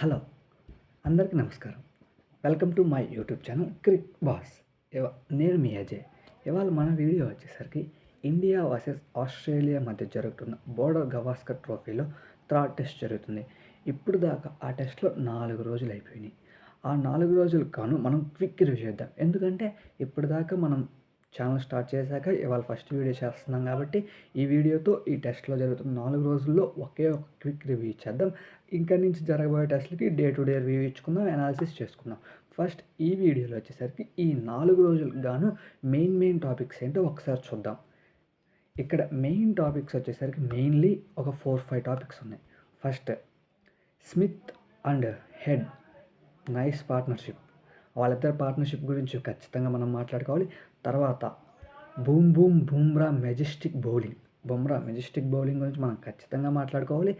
Hello అందరికీ నమస్కారం. Welcome to my YouTube channel Crick boss. నేను మీ అజయ్. ఇవాళ మన వీడియో వచ్చేసరికి ఇండియా వర్సెస్ ఆస్ట్రేలియా మధ్య జరుగుతున్న బోర్డర్ గవాస్కర్ ట్రోఫీలో థర్డ్ టెస్ట్ జరుగుతుంది. ఇప్పుడు దాకా ఆ టెస్ట్లో 4 రోజులు అయిపోయినాయి. ఆ 4 రోజులకు గాను మనం క్విక్ రివ్యూ చేద్దాం. ఎందుకంటే ఇప్పటిదాకా మనం ఛానల్ స్టార్ట్ చేశాక ఇవాళ ఫస్ట్ వీడియో చేస్తున్నాం కాబట్టి ఈ వీడియోతో ఈ టెస్ట్లో జరుగుతున్న 4 రోజుల్లో ఒకే ఒక క్విక్ రివ్యూ ఇచ్చేద్దాం. ఇంకా నుంచి జరగబోయే టెస్ట్లకి డే టు డే రివ్యూ ఇచ్చుకుందాం, అనాలిసిస్ చేసుకుందాం. ఫస్ట్ ఈ వీడియోలో వచ్చేసరికి ఈ 4 రోజులకు గాను మెయిన్ టాపిక్స్ ఏంటో ఒకసారి చూద్దాం. ఇక్కడ మెయిన్ టాపిక్స్ వచ్చేసరికి మెయిన్లీ ఒక 4-5 టాపిక్స్ ఉన్నాయి. First Smith and head nice partnership. వాళ్ళిద్దరి పార్ట్నర్షిప్ గురించి ఖచ్చితంగా మనం మాట్లాడుకోవాలి. తర్వాత బూమ్రా మెజెస్టిక్ బౌలింగ్ గురించి మనం ఖచ్చితంగా మాట్లాడుకోవాలి.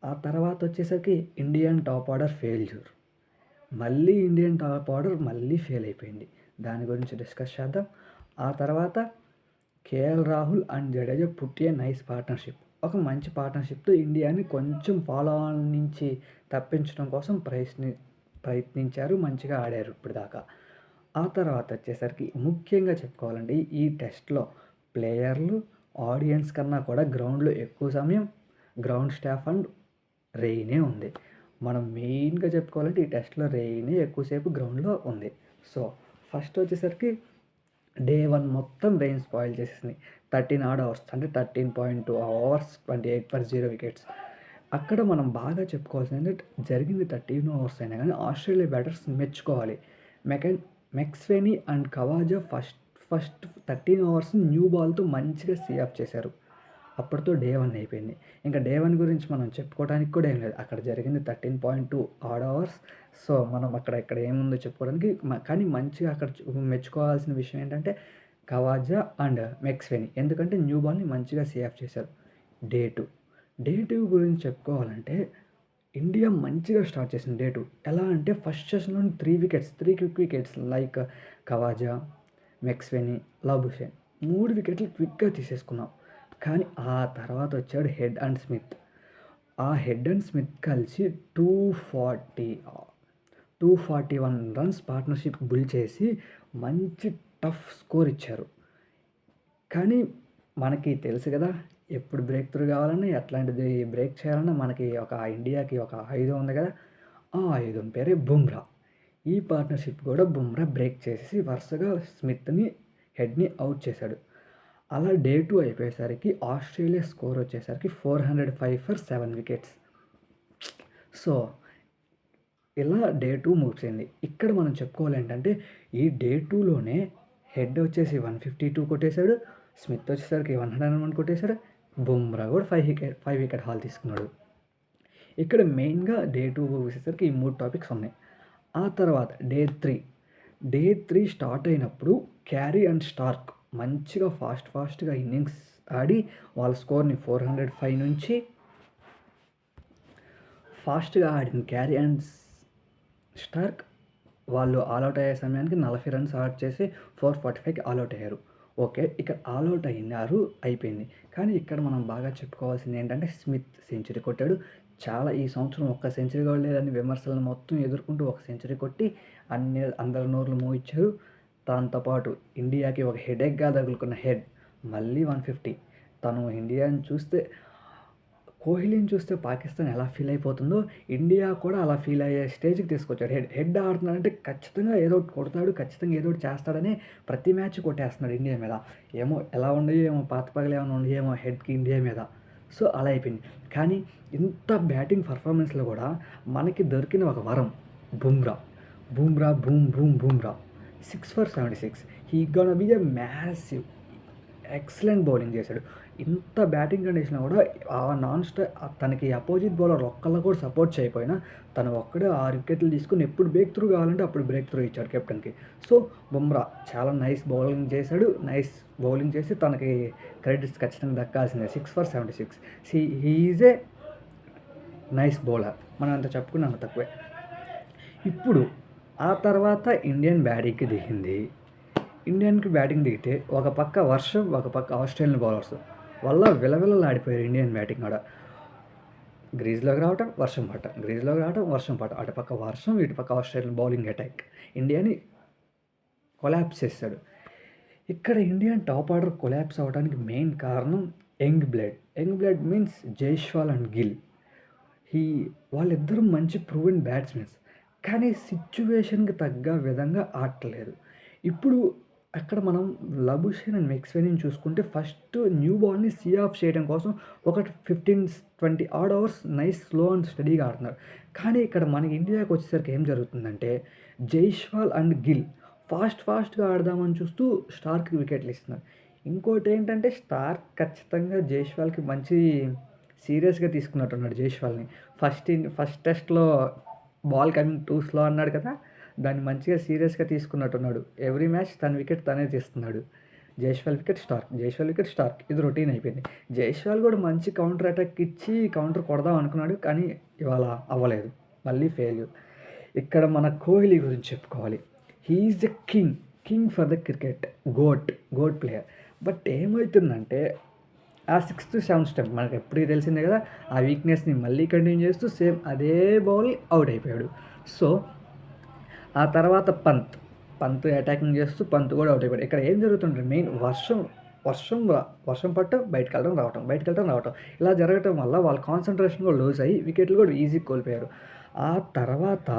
ఆ తర్వాత వచ్చేసరికి Indian top order failure. Indian top order fail అయిపోయింది. దాని గురించి డిస్కస్ చేద్దాం. ఆ తర్వాత కేఎల్ రాహుల్ అండ్ జడేజా పుట్టే నైస్ పార్ట్నర్షిప్. ఒక మంచి పార్ట్నర్షిప్తో ఇండియాని కొంచెం ఫాలో ఆన్ నుంచి తప్పించడం కోసం ప్రయత్నించారు, మంచిగా ఆడారు ఇప్పుడు దాకా. ఆ తర్వాత వచ్చేసరికి ముఖ్యంగా చెప్పుకోవాలంటే ఈ టెస్ట్లో ప్లేయర్లు ఆడియన్స్ కన్నా కూడా గ్రౌండ్లో ఎక్కువ సమయం గ్రౌండ్ స్టాఫ్ అండ్ రెయినే ఉంది. మనం మెయిన్గా చెప్పుకోవాలంటే ఈ టెస్ట్లో రెయినే ఎక్కువసేపు గ్రౌండ్లో ఉంది. సో ఫస్ట్ వచ్చేసరికి డే 1 మొత్తం రెయిన్ స్పాయిల్ చేసేసింది. 13 ఆడ్ అవర్స్ అంటే 13.2 అవర్స్ 28/0 వికెట్స్. అక్కడ మనం బాగా చెప్పుకోవాల్సింది ఏంటంటే జరిగింది 13 అవర్స్ అయినా కానీ ఆస్ట్రేలియా బ్యాటర్స్ మెచ్చుకోవాలి. McSweeney and Khawaja first 13 hours new బాల్తో మంచిగా సీఆఫ్ చేశారు. అప్పటితో డే 1 అయిపోయింది. ఇంకా డే 1 గురించి మనం చెప్పుకోవడానికి కూడా ఏం లేదు. అక్కడ జరిగింది 13.2 ఆడ్ అవర్స్. సో మనం ఇక్కడ ఏముందో చెప్పుకోవడానికి కానీ మంచిగా అక్కడ మెచ్చుకోవాల్సిన విషయం ఏంటంటే కవాజా అండ్ మెక్స్వెనీ, ఎందుకంటే న్యూ బాల్ని మంచిగా సీఆఫ్ చేశారు. డే 2 గురించి చెప్పుకోవాలంటే ఇండియా మంచిగా స్టార్ట్ చేసింది. డే 2 ఎలా అంటే ఫస్ట్ సెషన్లో 3 quick wickets like Khawaja, McSweeney, Labuschagne 3 వికెట్లు క్విక్గా తీసేసుకున్నాం. కానీ ఆ తర్వాత వచ్చాడు హెడ్ అండ్ స్మిత్. ఆ హెడ్ అండ్ స్మిత్ కలిసి 241 రన్స్ పార్ట్నర్షిప్ బుల్ చేసి మంచి టఫ్ స్కోర్ ఇచ్చారు. కానీ మనకి తెలుసు కదా, ఎప్పుడు బ్రేక్ త్రూ కావాలన్నా ఎట్లాంటిది బ్రేక్ చేయాలన్నా మనకి ఇండియాకి ఒక ఆయుధం ఉంది కదా, ఆ ఆయుధం పేరే బుమ్రా. ఈ పార్ట్నర్షిప్ కూడా బుమ్రా బ్రేక్ చేసి వరుసగా స్మిత్ని, హెడ్ని అవుట్ చేశాడు. అలా డే 2 అయిపోయేసరికి ఆస్ట్రేలియా స్కోర్ వచ్చేసరికి 405 ఫర్ 7 వికెట్స్. సో ఇలా డే 2 ముగిసింది. ఇక్కడ మనం చెప్పుకోవాలి ఏంటంటే ఈ డే 2లోనే హెడ్ వచ్చేసి 152 కొట్టేశాడు, స్మిత్ వచ్చేసరికి 101 కొట్టేశాడు, బుమ్రా కూడా 5 వికెట్ హాల్ తీసుకున్నాడు. ఇక్కడ మెయిన్గా డే 2 వచ్చేసరికి ఈ 3 టాపిక్స్ ఉన్నాయి. ఆ తర్వాత డే 3 స్టార్ట్ అయినప్పుడు క్యారీ అండ్ స్టార్క్ మంచిగా ఫాస్ట్గా ఇన్నింగ్స్ ఆడి వాళ్ళ స్కోర్ని 405 నుంచి ఫాస్ట్గా ఆడిన క్యారీ అండ్ స్టార్క్ వాళ్ళు ఆల్అవుట్ అయ్యే సమయానికి 40 రన్స్ ఆట్ చేసి 445కి ఆల్అవుట్ అయ్యారు. ఓకే, ఇక్కడ ఆల్అవుట్ అయిపోయింది. కానీ ఇక్కడ మనం బాగా చెప్పుకోవాల్సింది ఏంటంటే స్మిత్ సెంచరీ కొట్టాడు. ఈ సంవత్సరం ఒక్క సెంచరీ కూడా లేదని విమర్శలను మొత్తం ఎదుర్కొంటూ ఒక సెంచరీ కొట్టి అందరి నోర్లు మోయించారు. దాంతోపాటు ఇండియాకి ఒక హెడేక్గా తగులుకున్న హెడ్ మళ్ళీ 150. తను ఇండియాని చూస్తే, కోహ్లీని చూస్తే పాకిస్తాన్ ఎలా ఫీల్ అయిపోతుందో ఇండియా కూడా అలా ఫీల్ అయ్యే స్టేజ్కి తీసుకొచ్చాడు. హెడ్ ఆడుతున్నాడంటే ఖచ్చితంగా ఏదో ఒకటి కొడతాడు, ఖచ్చితంగా ఏదో ఒకటి చేస్తాడని ప్రతి మ్యాచ్ కొట్టేస్తున్నాడు ఇండియా మీద. ఏమో ఎలా ఉండేవి, ఏమో పాత పగలు ఏమైనా ఉండేమో హెడ్కి ఇండియా మీద. సో అలా అయిపోయింది. కానీ ఇంత బ్యాటింగ్ పర్ఫార్మెన్స్లో కూడా మనకి దొరికిన ఒక వరం Bumrah. 6 for 76. He gonna B a massive excellent bowling చేశాడు. ఇంత బ్యాటింగ్ కండిషన్లో కూడా తనకి అపోజిట్ బౌలర్ ఒక్కళ్ళు కూడా సపోర్ట్ చేయకపోయినా తను ఒక్కడే 6 వికెట్లు తీసుకుని ఎప్పుడు బ్రేక్ త్రూ కావాలంటే అప్పుడు బ్రేక్ త్రూ ఇచ్చాడు కెప్టెన్కి. సో బుమ్రా చాలా నైస్ బౌలింగ్ చేశాడు. నైస్ బౌలింగ్ చేసి తనకి క్రెడిట్స్ ఖచ్చితంగా దక్కాల్సిందే. 6 for 76. He is a nice bowler. మనం అంత చెప్పుకున్నాం తక్కువే. ఇప్పుడు ఆ తర్వాత ఇండియన్ బ్యాటింగ్ దిగితే ఒక పక్క వర్షం, ఒక పక్క ఆస్ట్రేలియన్ బౌలర్స్ వల్ల విలవిలలాడిపోయారు ఇండియన్ బ్యాటింగ్ కూడా. గ్రీజ్లోకి రావటం వర్షం పడటం, గ్రీజ్లోకి రావటం వర్షం పడటం, అటుపక్క వర్షం ఇటుపక్క ఆస్ట్రేలియన్ బౌలింగ్ అటాక్, ఇండియాని కొలాప్స్ చేస్తాడు. ఇక్కడ ఇండియన్ టాప్ ఆర్డర్ కొలాప్స్ అవ్వడానికి మెయిన్ కారణం young blood means Jaiswal and Gill. వాళ్ళిద్దరూ మంచి ప్రూవెన్ బ్యాట్స్మెన్స్, కానీ సిచ్యువేషన్కి తగ్గ విధంగా ఆడట్లేదు. ఇప్పుడు అక్కడ మనం లబుషేన్ అండ్ మెక్స్వెయిన్ని చూసుకుంటే ఫస్ట్ న్యూ బాల్ని సీ ఆఫ్ చేయడం కోసం ఒక 15-20 odd hours nice slow and స్టడీగా ఆడుతున్నారు. కానీ ఇక్కడ మనకి ఇండియాకి వచ్చేసరికి ఏం జరుగుతుందంటే జైస్వాల్ అండ్ గిల్ ఫాస్ట్గా ఆడదామని చూస్తూ స్టార్కి వికెట్లు ఇస్తున్నారు. ఇంకోటి ఏంటంటే స్టార్క్ ఖచ్చితంగా జైస్వాల్కి మంచి సీరియస్గా తీసుకున్నట్టున్నాడు జైస్వాల్ని. ఫస్ట్ టెస్ట్లో బాల్ కమింగ్ టూ స్లో అన్నాడు కదా, దాన్ని మంచిగా సీరియస్గా తీసుకున్నట్టున్నాడు. ఎవ్రీ మ్యాచ్ తన వికెట్ తనే తీస్తున్నాడు. జైస్వాల్ వికెట్ స్టార్క్ ఇది రొటీన్ అయిపోయింది. జైస్వాల్ కూడా మంచి కౌంటర్ అటాక్ ఇచ్చి కౌంటర్ కొడదాం అనుకున్నాడు, కానీ ఇవాళ అవ్వలేదు, మళ్ళీ ఫెయిల్యూర్. ఇక్కడ మన కోహ్లీ గురించి చెప్పుకోవాలి. He's the king for the cricket, GOAT player. But ఏమవుతుందంటే ఆ 6th 7th స్టెప్ మనకు ఎప్పటికీ తెలిసిందే కదా, ఆ వీక్నెస్ని మళ్ళీ కంటిన్యూ చేస్తూ సేమ్ అదే బౌల్ అవుట్ అయిపోయాడు. సో ఆ తర్వాత పంత్ అటాకింగ్ చేస్తూ పంత్ కూడా అవుట్ అయిపోయాడు. ఇక్కడ ఏం జరుగుతుంటే మెయిన్ వర్షం పట్టు బయటకు వెళ్ళడం రావటం ఇలా జరగటం వల్ల వాళ్ళ కాన్సన్ట్రేషన్ కూడా లూజ్ అయ్యి వికెట్లు కూడా ఈజీ కోల్పోయారు. ఆ తర్వాత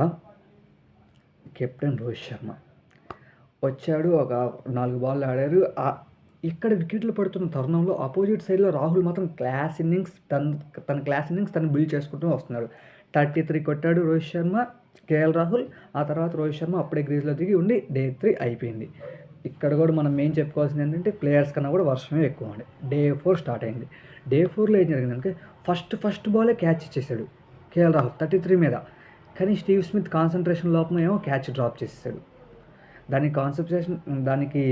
కెప్టెన్ రోహిత్ శర్మ వచ్చాడు, ఒక 4 బాల్ ఆడారు. ఇక్కడ వికెట్లు పడుతున్న తరుణంలో ఆపోజిట్ సైడ్లో రాహుల్ మాత్రం తన క్లాస్ ఇన్నింగ్స్ తను బిల్డ్ చేసుకుంటూ వస్తున్నాడు. 33 కొట్టాడు రోహిత్ శర్మ, కేఎల్ రాహుల్. ఆ తర్వాత రోహిత్ శర్మ అప్పుడే గ్రీజ్లో దిగి ఉండి డే 3 అయిపోయింది. ఇక్కడ కూడా మనం మెయిన్ చెప్పుకోవాల్సింది ఏంటంటే ప్లేయర్స్ కన్నా కూడా వర్షమే ఎక్కువ అండి. డే 4 స్టార్ట్ అయింది. డే 4లో ఏం జరిగిందంటే ఫస్ట్ బాలే క్యాచ్ ఇచ్చేసాడు కేఎల్ రాహుల్ 33 మీద. కానీ స్టీవ్ స్మిత్ కాన్సన్ట్రేషన్ లోపం ఏమో క్యాచ్ డ్రాప్ చేసేసాడు. దానికి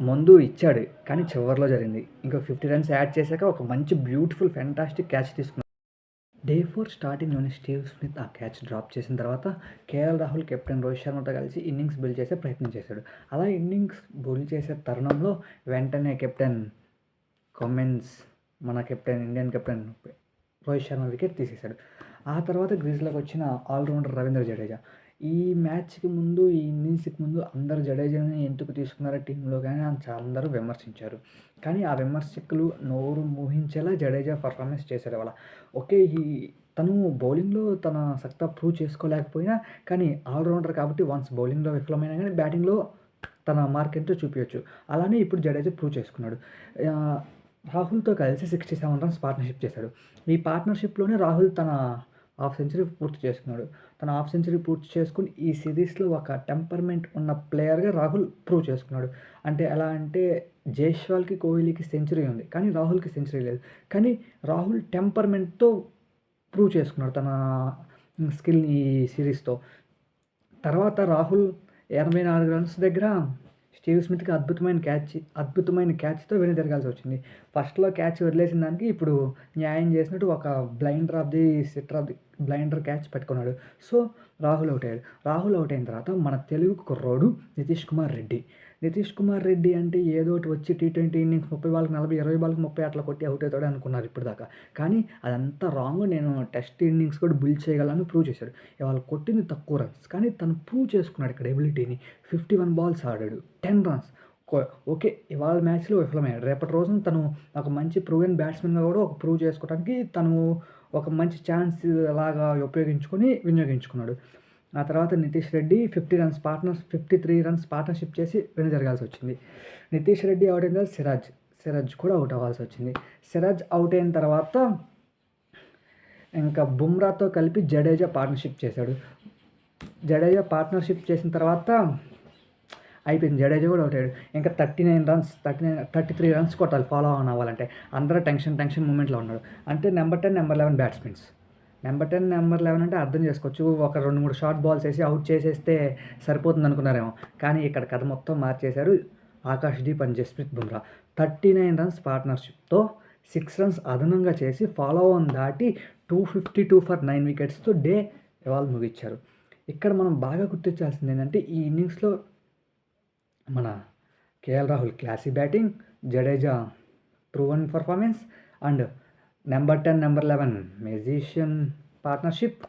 ముందు ఇచ్చాడు, కానీ చివరిలో జరిగింది. ఇంకా 50 రన్స్ యాడ్ చేశాక ఒక మంచి బ్యూటిఫుల్ ఫ్యాంటాస్టిక్ క్యాచ్ తీసుకున్నాడు. డే 4 స్టార్టింగ్లోనే స్టీవ్ స్మిత్ ఆ క్యాచ్ డ్రాప్ చేసిన తర్వాత కేఎల్ రాహుల్ కెప్టెన్ రోహిత్ శర్మతో కలిసి ఇన్నింగ్స్ బిల్డ్ చేసే ప్రయత్నం చేశాడు. అలా ఇన్నింగ్స్ బిల్డ్ చేసే తరుణంలో వెంటనే captain Cummins, Indian captain Rohit Sharma wicket తీసేశాడు. ఆ తర్వాత గ్రీజ్లోకి వచ్చిన ఆల్రౌండర్ రవీంద్ర జడేజా ఈ మ్యాచ్కి ముందు, ఈ ఇన్నింగ్స్కి ముందు అందరు జడేజాని ఎందుకు తీసుకున్నారో టీంలో కానీ అందరూ విమర్శించారు. కానీ ఆ విమర్శకులు నోరు మూహించేలా జడేజా పర్ఫార్మెన్స్ చేశాడు వాళ్ళ. ఓకే, తను బౌలింగ్లో తన సత్తా ప్రూవ్ చేసుకోలేకపోయినా కానీ ఆల్రౌండర్ కాబట్టి వన్స్ బౌలింగ్లో విఫలమైనా కానీ బ్యాటింగ్లో తన మార్క్ ఎంతో చూపించవచ్చు. అలానే ఇప్పుడు జడేజా ప్రూవ్ చేసుకున్నాడు. రాహుల్తో కలిసి 67 రన్స్ పార్ట్నర్షిప్ చేశాడు. ఈ పార్ట్నర్షిప్లోనే రాహుల్ తన హాఫ్ సెంచరీ పూర్తి చేసుకున్నాడు. తన హాఫ్ సెంచరీ పూర్తి చేసుకుని ఈ సిరీస్లో ఒక టెంపర్మెంట్ ఉన్న ప్లేయర్గా రాహుల్ ప్రూవ్ చేసుకున్నాడు. అంటే ఎలా అంటే జైస్వాల్కి కోహ్లీకి సెంచరీ ఉంది, కానీ రాహుల్కి సెంచరీ లేదు. కానీ రాహుల్ టెంపర్మెంట్తో ప్రూవ్ చేసుకున్నాడు తన స్కిల్ని ఈ సిరీస్తో. తర్వాత రాహుల్ 84 రన్స్ దగ్గర స్టీవ్ స్మిత్కి అద్భుతమైన క్యాచ్తో వెనుదిరగాల్సి వచ్చింది. ఫస్ట్లో క్యాచ్ వదిలేసిన దానికి ఇప్పుడు న్యాయం చేసినట్టు ఒక బ్లైండర్ క్యాచ్ పెట్టుకున్నాడు. సో రాహుల్ అవుట్ అయ్యాడు. రాహుల్ అవుట్ అయిన తర్వాత మన తెలుగు కుర్రోడు నితీష్ కుమార్ రెడ్డి అంటే ఏదోటి వచ్చి T20 ఇన్నింగ్స్ 30 బాల్కి 40, 20 బాల్కి 30 అట్లా కొట్టి అవుట్ అవుతాడు అనుకున్నారు ఇప్పుడు దాకా. కానీ అదంతా రాంగ్. నేను టెస్ట్ ఇన్నింగ్స్ కూడా బిల్డ్ చేయగలను ప్రూవ్ చేశాడు. ఇవాళ కొట్టింది తక్కువ రన్స్, కానీ తను ప్రూవ్ చేసుకున్నాడు ఇక్కడ ఎబిలిటీని. 51 బాల్స్ ఆడాడు, 10 రన్స్. ఓకే, ఇవాళ మ్యాచ్లో విఫలమయ్యాడు. రేపటి రోజున తను ఒక మంచి ప్రూవెన్ బ్యాట్స్మెన్గా కూడా ప్రూవ్ చేసుకోవడానికి తను ఒక మంచి ఛాన్స్ లాగా వినియోగించుకున్నాడు. ఆ తర్వాత నితీష్ రెడ్డి 53 రన్స్ పార్ట్నర్షిప్ చేసి వెనుదిరగాల్సి వచ్చింది. నితీష్ రెడ్డి అవుట్ అయిన తర్వాత సిరాజ్ కూడా అవుట్ అవ్వాల్సి వచ్చింది. సిరాజ్ అవుట్ అయిన తర్వాత ఇంకా బుమ్రాతో కలిపి జడేజా పార్ట్నర్షిప్ చేశాడు. జడేజా పార్ట్నర్షిప్ చేసిన తర్వాత అయిపోయింది, జడేజా కూడా అవుట్ అయ్యాడు. ఇంకా 33 రన్స్ కొట్టాలి ఫాలో ఆన్ అవ్వాలంటే. అందరూ టెన్షన్ మూమెంట్లో ఉన్నాడు. అంటే number 10, number 11 batsmen. Number 10, number 11 అంటే అర్థం చేసుకోవచ్చు, ఒక 2-3 షార్ట్ బాల్స్ వేసి అవుట్ చేసేస్తే సరిపోతుంది అనుకున్నారేమో. కానీ ఇక్కడ కథ మొత్తం మార్చేశారు ఆకాష్దీప్ అండ్ జస్ప్రీత్ బుమ్రా. 39 రన్స్ పార్ట్నర్షిప్తో 6 రన్స్ అదనంగా చేసి ఫాలో ఆన్ దాటి 252 ఫర్ 9 వికెట్స్తో డే ఇవాళ ముగించారు. ఇక్కడ మనం బాగా గుర్తించాల్సింది ఏంటంటే ఈ ఇన్నింగ్స్లో మన KL Rahul classy batting, Jadeja proven performance and number 10, number 11 magician partnership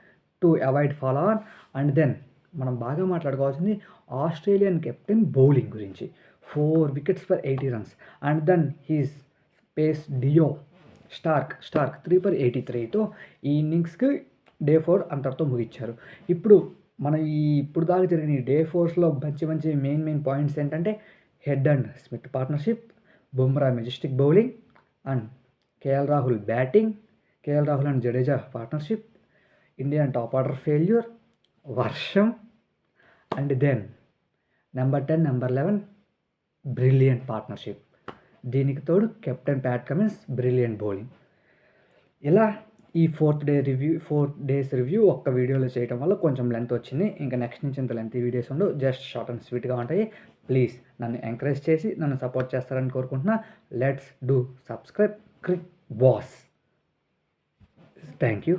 to avoid follow on. And then మనం బాగా మాట్లాడుకోవాల్సింది ఆస్ట్రేలియన్ కెప్టెన్ బౌలింగ్ గురించి. 4 wickets for 80 runs. And then his pace duo Starc 3 for 83తో ఈ ఇన్నింగ్స్కి డే 4 అంతటితో ముగించారు. ఇప్పుడు మన ఇప్పుడు దాకా జరిగిన ఈ డే 4స్లో మంచి మెయిన్ పాయింట్స్ ఏంటంటే Head and Smith partnership, Bumrah majestic bowling, and KL Rahul batting, KL Rahul and Jadeja partnership, Indian top order failure, వర్షం, and then number 10, number 11 brilliant partnership. దీనికి తోడు captain Pat Cummins brilliant bowling. ఇలా ఈ 4 డేస్ రివ్యూ ఒక్క వీడియోలో చేయడం వల్ల కొంచెం లెంత్ వచ్చింది. ఇంకా నెక్స్ట్ నుంచి ఇంత లెంత్ వీడియోస్ ఉండవు, జస్ట్ షార్ట్ అండ్ స్వీట్గా ఉంటాయి. ప్లీజ్ నన్ను ఎంకరేజ్ చేసి నన్ను సపోర్ట్ చేస్తారని కోరుకుంటున్నా. Let's do subscribe Crick boss. Thank you.